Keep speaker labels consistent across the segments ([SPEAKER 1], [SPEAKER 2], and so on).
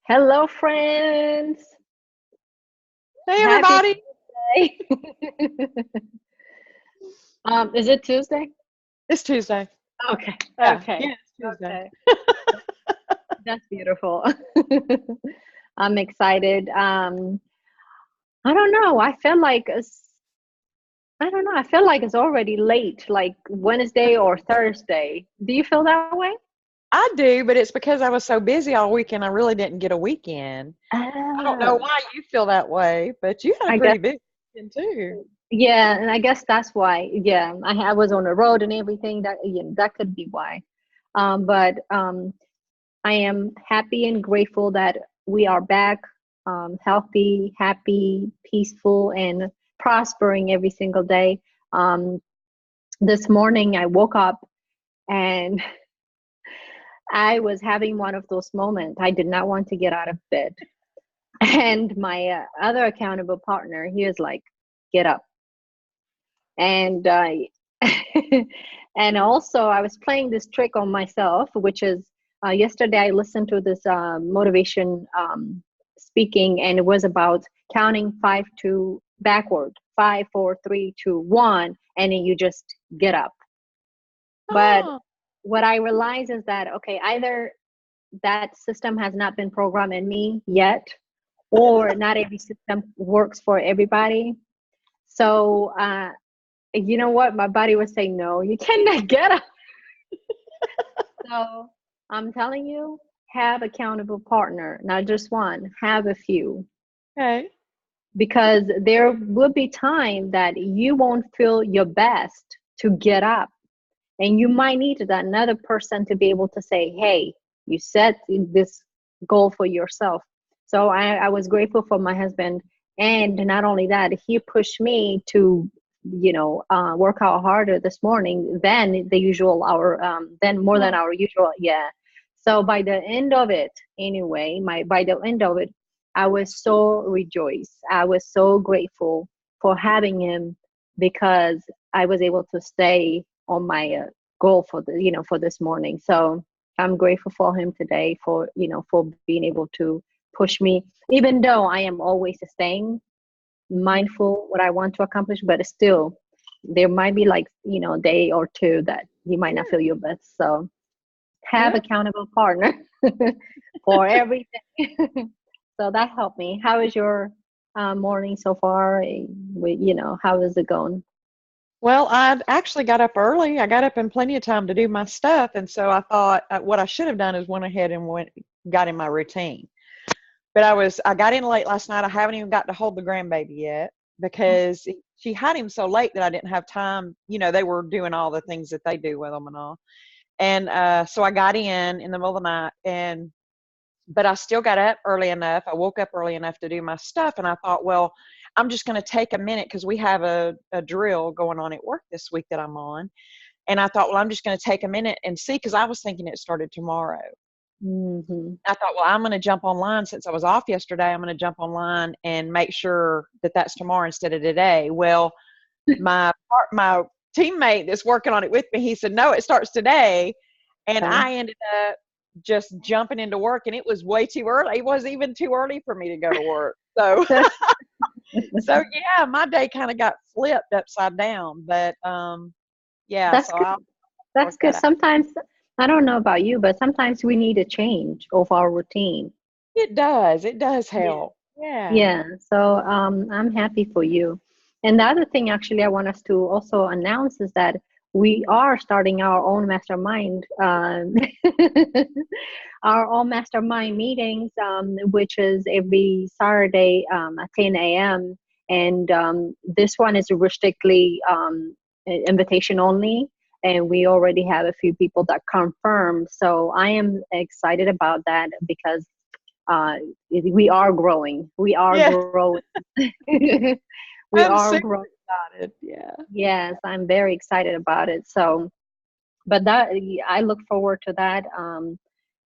[SPEAKER 1] Hello, friends.
[SPEAKER 2] Hey
[SPEAKER 1] Happy
[SPEAKER 2] everybody.
[SPEAKER 1] Tuesday. Is it Tuesday?
[SPEAKER 2] It's Tuesday.
[SPEAKER 1] Okay,
[SPEAKER 2] Yeah,
[SPEAKER 1] okay,
[SPEAKER 2] yeah, it's Tuesday.
[SPEAKER 1] okay. That's beautiful. I'm excited. I don't know. I don't know. I feel like it's already late, like Wednesday or Thursday. Do you feel that way?
[SPEAKER 2] I do, but it's because I was so busy all weekend. I really didn't get a weekend. I don't know
[SPEAKER 1] Ah,
[SPEAKER 2] why you feel that way, but you had a
[SPEAKER 1] I guess.
[SPEAKER 2] pretty big weekend too.
[SPEAKER 1] Yeah, and I guess that's why. Yeah, I was on the road and everything. That could be why. But I am happy and grateful that we are back, healthy, happy, peaceful, and prospering every single day. Um, this morning, I woke up and I was having one of those moments. I did not want to get out of bed. And my other accountable partner, he was like, get up. And and also I was playing this trick on myself, which is yesterday I listened to this motivation speaking, and it was about counting five to backward, five, four, three, two, one, and then you just get up. But
[SPEAKER 2] Oh,
[SPEAKER 1] what I realize is that okay, either that system has not been programmed in me yet, or not every system works for everybody. So you know what? My body was saying, no, you cannot get up. So I'm telling you, have accountable partner, not just one, have a few.
[SPEAKER 2] okay.
[SPEAKER 1] Because there will be time that you won't feel your best to get up. And you might need that another person to be able to say, hey, you set this goal for yourself. So I was grateful for my husband. And not only that, he pushed me to, work out harder this morning than the usual hour, than more than
[SPEAKER 2] Oh,
[SPEAKER 1] our usual. Yeah. So by the end of it, anyway, by the end of it, I was so rejoiced. I was so grateful for having him because I was able to stay on my goal for for this morning. So I'm grateful for him today for for being able to push me, even though I am always staying mindful what I want to accomplish, but still there might be like day or two that you might not feel your best. So have
[SPEAKER 2] yeah.
[SPEAKER 1] accountable partner for everything. So that helped me. How is your morning so far? How is it going?
[SPEAKER 2] Well, I actually got up early. I got up in plenty of time to do my stuff, and so I thought what I should have done is went ahead and got in my routine. But I got in late last night. I haven't even got to hold the grandbaby yet because she had him so late that I didn't have time. They were doing all the things that they do with them and all. And so I got in the middle of the night, but I still got up early enough. I woke up early enough to do my stuff, and I thought, well, I'm just going to take a minute because we have a drill going on at work this week that I'm on. And I thought, well, I'm just going to take a minute and see because I was thinking it started tomorrow.
[SPEAKER 1] Hmm.
[SPEAKER 2] I thought, well, I'm going to jump online since I was off yesterday. I'm going to jump online and make sure that that's tomorrow instead of today. Well, my teammate that's working on it with me, he said, no, it starts today. And
[SPEAKER 1] Okay.
[SPEAKER 2] I ended up just jumping into work, and it was way too early. It wasn't even too early for me to go to work. So, so yeah, my day kind of got flipped upside down. But yeah,
[SPEAKER 1] That's
[SPEAKER 2] so
[SPEAKER 1] good.
[SPEAKER 2] I'll work
[SPEAKER 1] That's good.
[SPEAKER 2] that out.
[SPEAKER 1] Sometimes, I don't know about you, but sometimes we need a change of our routine.
[SPEAKER 2] It does. It does
[SPEAKER 1] Yeah.
[SPEAKER 2] help. Yeah.
[SPEAKER 1] Yeah. So I'm happy for you. And the other thing, actually, I want us to also announce is that we are starting our own mastermind, our own mastermind meetings, which is every Saturday at 10 a.m. And this one is strictly invitation only. And we already have a few people that confirmed. So I am excited about that because we are growing. We are
[SPEAKER 2] Yeah.
[SPEAKER 1] growing. We
[SPEAKER 2] I'm
[SPEAKER 1] are
[SPEAKER 2] super
[SPEAKER 1] growing.
[SPEAKER 2] excited. Yeah.
[SPEAKER 1] Yes, I'm very excited about it. So, but that I look forward to that.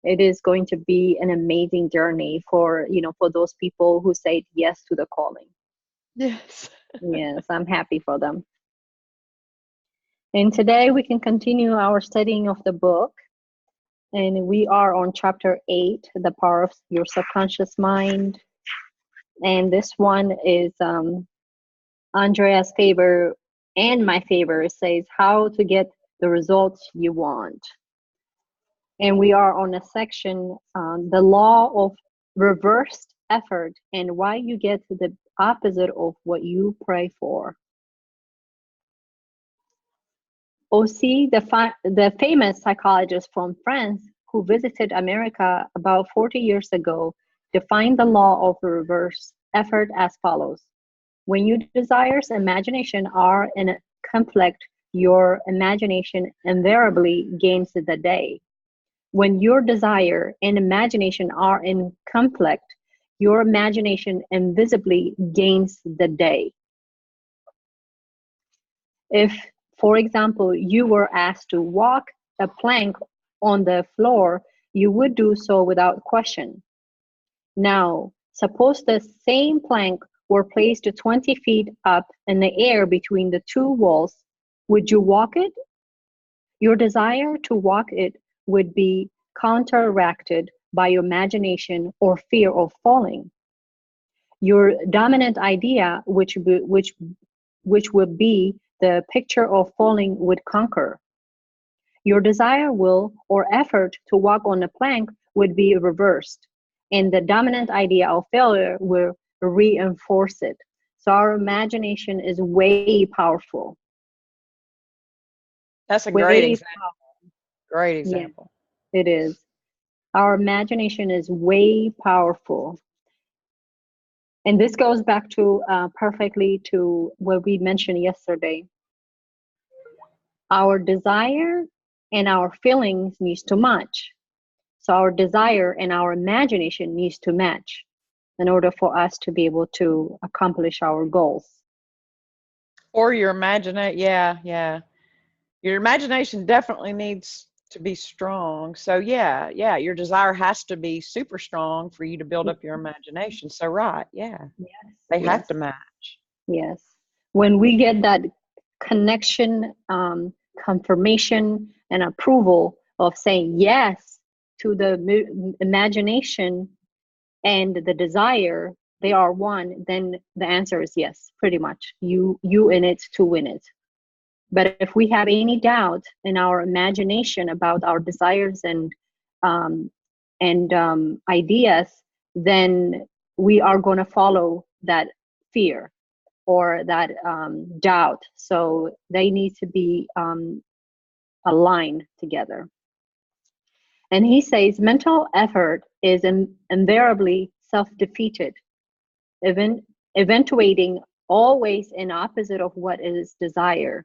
[SPEAKER 1] It is going to be an amazing journey for for those people who say yes to the calling.
[SPEAKER 2] Yes.
[SPEAKER 1] Yes, I'm happy for them. And today we can continue our studying of the book. And we are on chapter 8, the power of your subconscious mind. And this one is Andrea's favor and my favor. It says how to get the results you want. And we are on a section, the law of reversed effort and why you get the opposite of what you pray for. Aussi, the famous psychologist from France who visited America about 40 years ago, defined the law of reverse effort as follows. When your desires and imagination are in conflict, your imagination invariably gains the day. When your desire and imagination are in conflict, your imagination invisibly gains the day. If, for example, you were asked to walk a plank on the floor, you would do so without question. Now, suppose the same plank were placed 20 feet up in the air between the two walls. Would you walk it? Your desire to walk it would be counteracted by your imagination or fear of falling. Your dominant idea, which would be the picture of falling, would conquer. Your desire, will, or effort to walk on a plank would be reversed, and the dominant idea of failure will reinforce it. So our imagination is way powerful.
[SPEAKER 2] That's a great example. Great example.
[SPEAKER 1] Yeah, it is. Our imagination is way powerful. And this goes back to perfectly to what we mentioned yesterday. Our desire and our feelings needs to match. So our desire and our imagination needs to match in order for us to be able to accomplish our goals.
[SPEAKER 2] Or your imagination, yeah. Your imagination definitely needs to be strong. So yeah, your desire has to be super strong for you to build up your imagination. So right, yeah.
[SPEAKER 1] Yes.
[SPEAKER 2] They have to match.
[SPEAKER 1] Yes. When we get that connection, confirmation, and approval of saying yes to the imagination and the desire, they are one, then the answer is yes, pretty much. You in it to win it. But if we have any doubt in our imagination about our desires and ideas, then we are going to follow that fear or that doubt. So they need to be aligned together. And he says mental effort is invariably self-defeated, eventuating always in opposite of what is desired.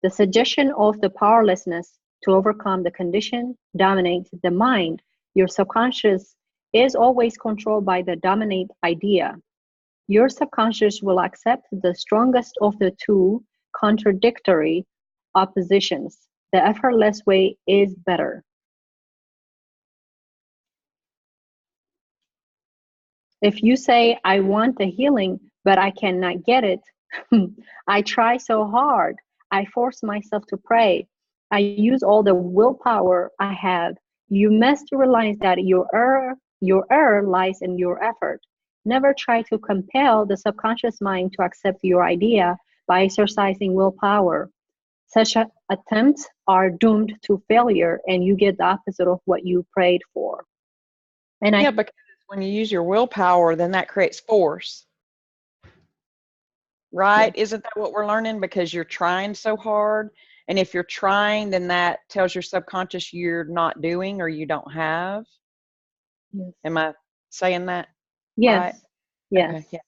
[SPEAKER 1] The suggestion of the powerlessness to overcome the condition dominates the mind. Your subconscious is always controlled by the dominant idea. Your subconscious will accept the strongest of the two contradictory oppositions. The effortless way is better. If you say, I want the healing, but I cannot get it, I try so hard, I force myself to pray, I use all the willpower I have, you must realize that your error lies in your effort. Never try to compel the subconscious mind to accept your idea by exercising willpower. Such attempts are doomed to failure, and you get the opposite of what you prayed for.
[SPEAKER 2] And because when you use your willpower, then that creates force. Right? Isn't that what we're learning? Because you're trying so hard. And if you're trying, then that tells your subconscious you're not doing or you don't have.
[SPEAKER 1] Yes.
[SPEAKER 2] Am I saying that?
[SPEAKER 1] Yes.
[SPEAKER 2] Right?
[SPEAKER 1] Yes.
[SPEAKER 2] Okay, yeah.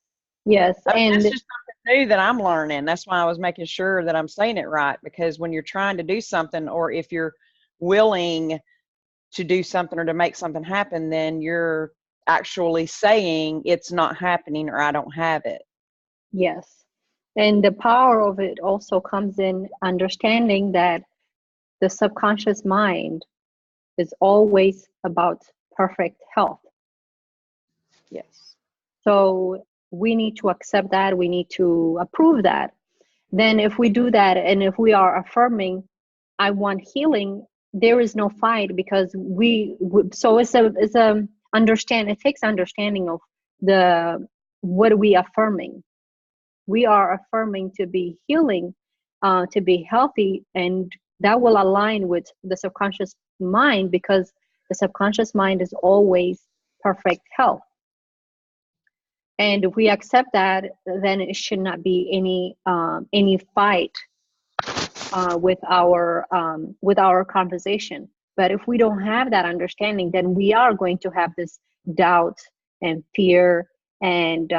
[SPEAKER 1] Yes.
[SPEAKER 2] And that's just something new that I'm learning. That's why I was making sure that I'm saying it right. Because when you're trying to do something, or if you're willing to do something or to make something happen, then you're actually saying it's not happening or I don't have it.
[SPEAKER 1] Yes. And the power of it also comes in understanding that the subconscious mind is always about perfect health.
[SPEAKER 2] Yes.
[SPEAKER 1] So we need to accept that. We need to approve that. Then if we do that, and if we are affirming, I want healing, there is no fight, because so it's a understand, it takes understanding of the what we affirming. We are affirming to be healing, to be healthy, and that will align with the subconscious mind, because the subconscious mind is always perfect health. And if we accept that, then it should not be any fight with our conversation. But if we don't have that understanding, then we are going to have this doubt and fear, and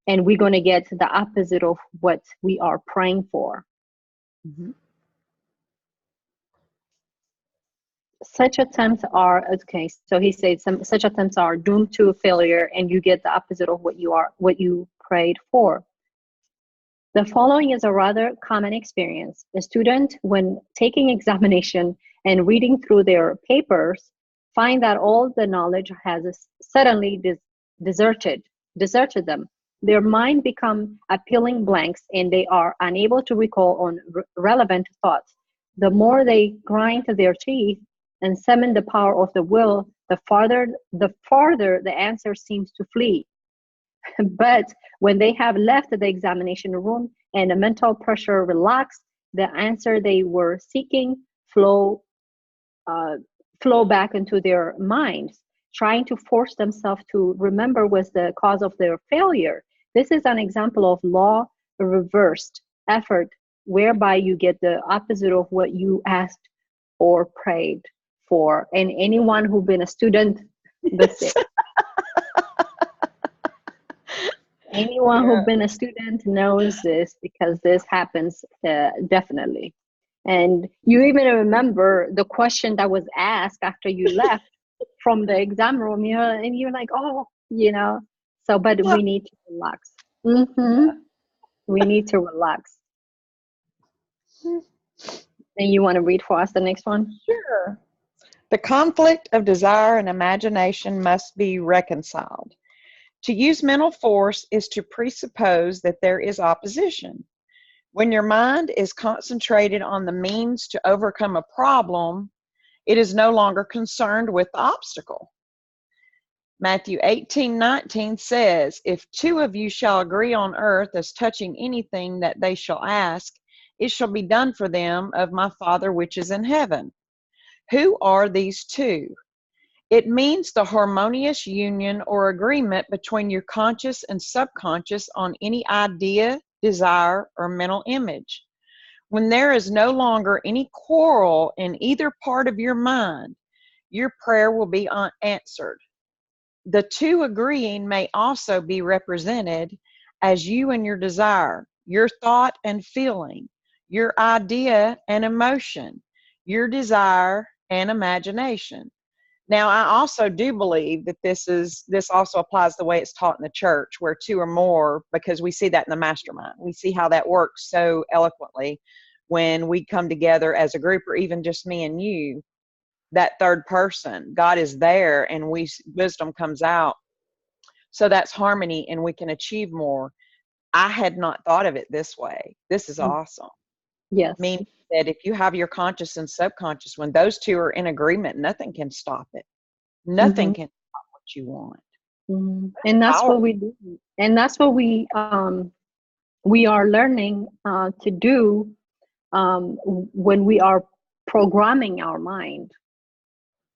[SPEAKER 1] we're going to get the opposite of what we are praying for.
[SPEAKER 2] Mm-hmm.
[SPEAKER 1] Such attempts are, okay, so he says such attempts are doomed to failure, and you get the opposite of what you prayed for. The following is a rather common experience. A student, when taking examination and reading through their papers, find that all the knowledge has suddenly deserted them. Their mind become appealing blanks, and they are unable to recall on relevant thoughts. The more they grind their teeth and summon the power of the will, the farther the answer seems to flee. But when they have left the examination room and the mental pressure relaxed, the answer they were seeking flow back into their minds. Trying to force themselves to remember was the cause of their failure. This is an example of law reversed effort, whereby you get the opposite of what you asked or prayed for. And anyone who's been a student, that's it. Anyone who's been a student knows this, because this happens definitely. And you even remember the question that was asked after you left from the exam room, and you're like, oh, So, but we need to relax. We need to relax. And you want to read for us the next one?
[SPEAKER 2] Sure. The conflict of desire and imagination must be reconciled. To use mental force is to presuppose that there is opposition. When your mind is concentrated on the means to overcome a problem, it is no longer concerned with the obstacle. Matthew 18:19 says, if two of you shall agree on earth as touching anything that they shall ask, it shall be done for them of my Father which is in heaven. Who are these two? It means the harmonious union or agreement between your conscious and subconscious on any idea, desire, or mental image. When there is no longer any quarrel in either part of your mind, your prayer will be answered. The two agreeing may also be represented as you and your desire, your thought and feeling, your idea and emotion, your desire and imagination. Now, I also do believe that this also applies the way it's taught in the church, where two or more, because we see that in the mastermind. We see how that works so eloquently when we come together as a group, or even just me and you, that third person, God is there, and wisdom comes out. So that's harmony, and we can achieve more. I had not thought of it this way. This is awesome.
[SPEAKER 1] Yes.
[SPEAKER 2] Meaning that if you have your conscious and subconscious, when those two are in agreement, nothing can stop it. Nothing can stop what you want.
[SPEAKER 1] And that's powerful. What we do. And that's what we are learning to do when we are programming our mind.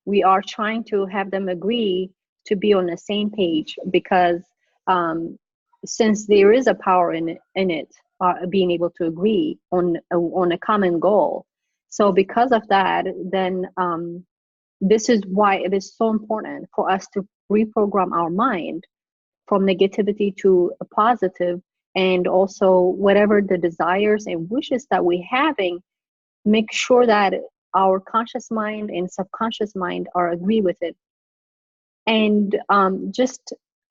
[SPEAKER 1] We are trying to have them agree to be on the same page, because since there is a power in it, being able to agree on a common goal. So because of that, then this is why it is so important for us to reprogram our mind from negativity to a positive, and also whatever the desires and wishes that we're having, make sure that our conscious mind and subconscious mind are agree with it. And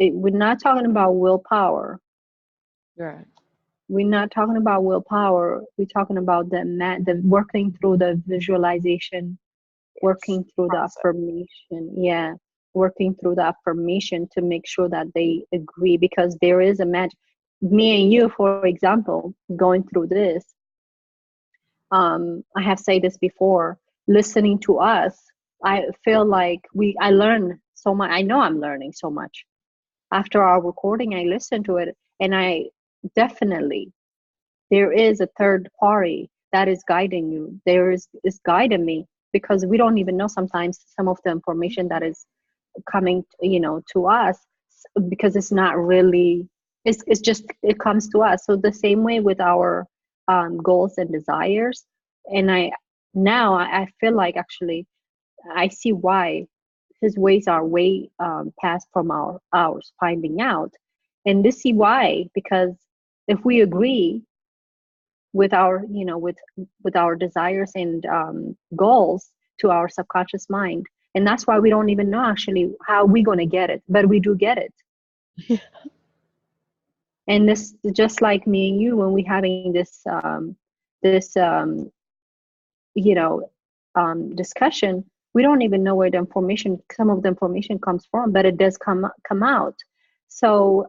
[SPEAKER 1] we're not talking about willpower.
[SPEAKER 2] Right.
[SPEAKER 1] We're not talking about willpower. We're talking about the working through the visualization, working through the affirmation. Yeah, working through the affirmation to make sure that they agree, because there is a magic. Me and you, for example, going through this, I have said this before, listening to us, I feel like I learn so much. I know I'm learning so much. After our recording, I listen to it, and I definitely, there is a third party that is guiding you. There is guiding me, because we don't even know sometimes some of the information that is coming, to us, because it's not really, it's just, it comes to us. So the same way with our goals and desires. And I feel like, actually, I see why his ways are way past from ours finding out. And this see why, because if we agree with our, with our desires and goals to our subconscious mind, and that's why we don't even know actually how we're going to get it, but we do get it. And this, just like me and you, when we having this you know discussion, we don't even know where the information, some of the information comes from, but it does come out. So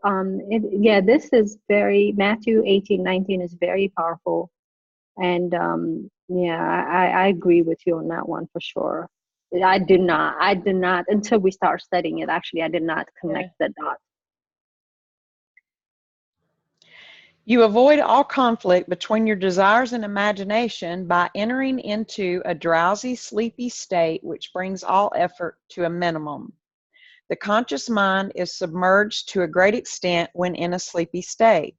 [SPEAKER 1] yeah, this is very, Matthew 18:19 is very powerful. And yeah, I agree with you on that one for sure. I did not until we start studying it, actually, I did not
[SPEAKER 2] Yeah.
[SPEAKER 1] connect the dots.
[SPEAKER 2] You avoid all conflict between your desires and imagination by entering into a drowsy, sleepy state, which brings all effort to a minimum. The conscious mind is submerged to a great extent when in a sleepy state.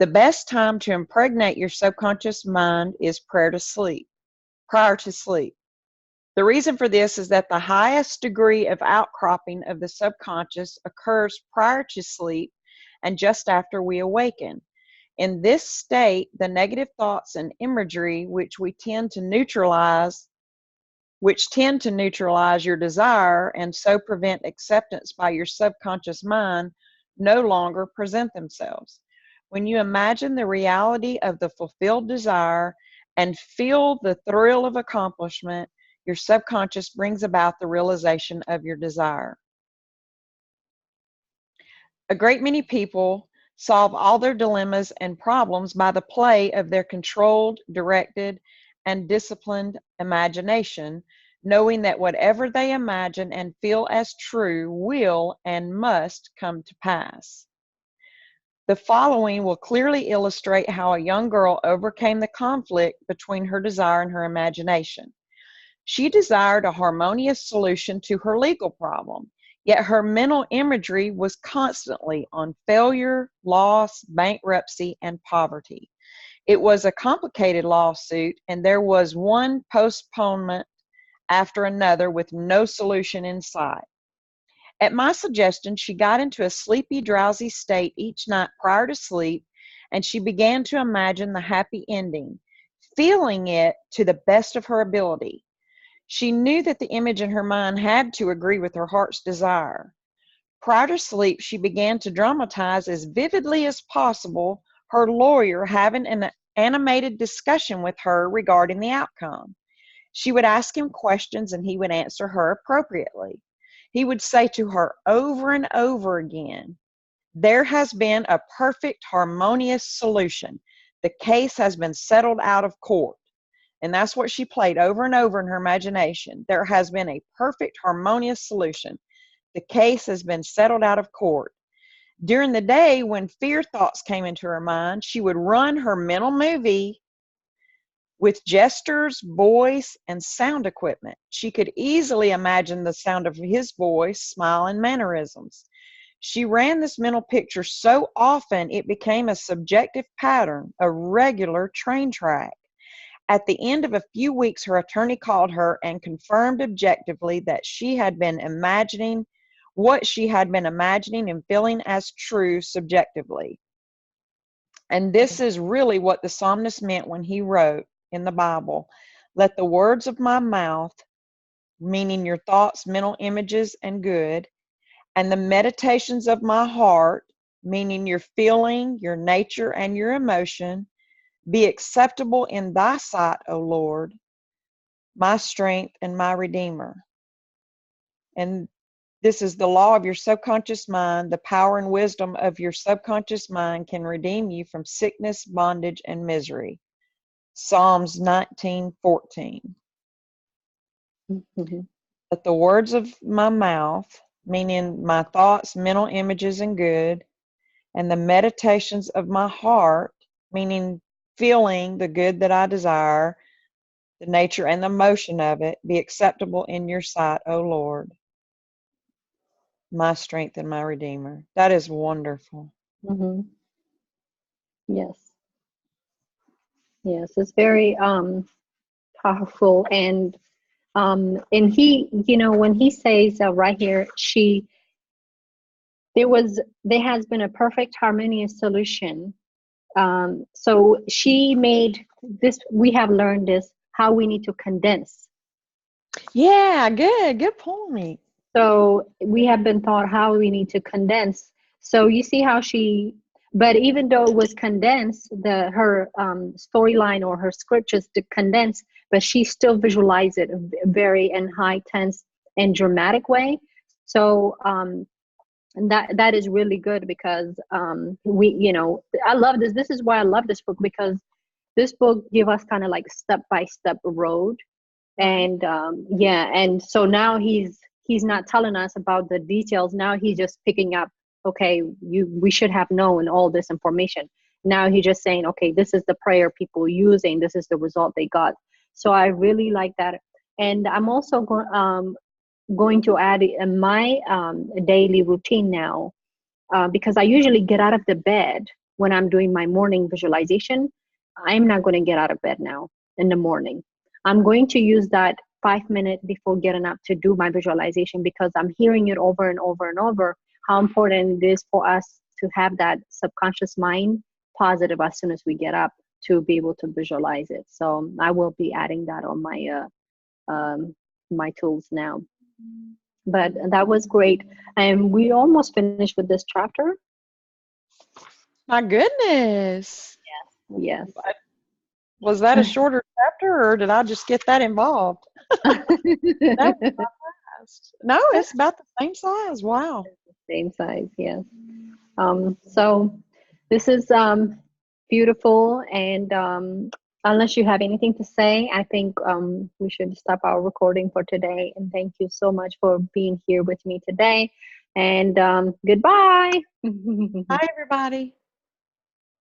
[SPEAKER 2] The best time to impregnate your subconscious mind is prior to sleep. The reason for this is that the highest degree of outcropping of the subconscious occurs prior to sleep and just after we awaken. In this state, the negative thoughts and imagery which tend to neutralize your desire and so prevent acceptance by your subconscious mind, no longer present themselves. When you imagine the reality of the fulfilled desire and feel the thrill of accomplishment, your subconscious brings about the realization of your desire. A great many people solve all their dilemmas and problems by the play of their controlled, directed, and disciplined imagination, knowing that whatever they imagine and feel as true will and must come to pass. The following will clearly illustrate how a young girl overcame the conflict between her desire and her imagination. She desired a harmonious solution to her legal problem, yet her mental imagery was constantly on failure, loss, bankruptcy, and poverty. It was a complicated lawsuit, and there was one postponement after another with no solution in sight. At my suggestion, she got into a sleepy, drowsy state each night prior to sleep, and she began to imagine the happy ending, feeling it to the best of her ability. She knew that the image in her mind had to agree with her heart's desire. Prior to sleep, she began to dramatize as vividly as possible her lawyer having an animated discussion with her regarding the outcome. She would ask him questions and he would answer her appropriately. He would say to her over and over again, "There has been a perfect, harmonious solution. The case has been settled out of court." And that's what she played over and over in her imagination. There has been a perfect, harmonious solution. The case has been settled out of court. During the day, when fear thoughts came into her mind, she would run her mental movie with gestures, voice, and sound equipment. She could easily imagine the sound of his voice, smile, and mannerisms. She ran this mental picture so often it became a subjective pattern, a regular train track. At the end of a few weeks, her attorney called her and confirmed objectively that she had been imagining what she had been imagining and feeling as true subjectively. And this is really what the psalmist meant when he wrote in the Bible, "Let the words of my mouth," meaning your thoughts, mental images, and good, "and the meditations of my heart," meaning your feeling, your nature, and your emotion, "be acceptable in thy sight, O Lord, my strength and my redeemer." And this is the law of your subconscious mind. The power and wisdom of your subconscious mind can redeem you from sickness, bondage, and misery. Psalms 19:14.
[SPEAKER 1] Mhm.
[SPEAKER 2] Let the words of my mouth, meaning my thoughts, mental images, and good, and the meditations of my heart, meaning feeling the good that I desire, the nature and the motion of it, be acceptable in your sight, O Lord, my strength and my redeemer. That is wonderful.
[SPEAKER 1] Mhm. Yes. Yes. It's very powerful, and he, when he says right here, there has been a perfect harmonious solution. So she made this. We have learned this how we need to condense.
[SPEAKER 2] Yeah, good point.
[SPEAKER 1] So we have been taught how we need to condense. So you see how but even though it was condensed, her storyline or her scriptures to condense, but she still visualized it very in high tense and dramatic way. So and that is really good because I love this. This is why I love this book, because this book give us kind of like step by step road. And yeah, and so now he's not telling us about the details. Now he's just picking up, okay, we should have known all this information. Now he's just saying, okay, this is the prayer people using, this is the result they got. So I really like that. And I'm also going to add in my daily routine now, because I usually get out of the bed when I'm doing my morning visualization. I'm not going to get out of bed now in the morning. I'm going to use that 5 minutes before getting up to do my visualization, because I'm hearing it over and over and over how important it is for us to have that subconscious mind positive as soon as we get up to be able to visualize it. So I will be adding that on my tools now. But that was great. And we almost finished with this chapter.
[SPEAKER 2] My goodness.
[SPEAKER 1] Yes.
[SPEAKER 2] Was that a shorter chapter or did I just get that involved? That was fast. No, it's about the same size. Wow.
[SPEAKER 1] Same size, yes. So this is beautiful. And unless you have anything to say, I think we should stop our recording for today. And thank you so much for being here with me today. And goodbye.
[SPEAKER 2] Hi, everybody.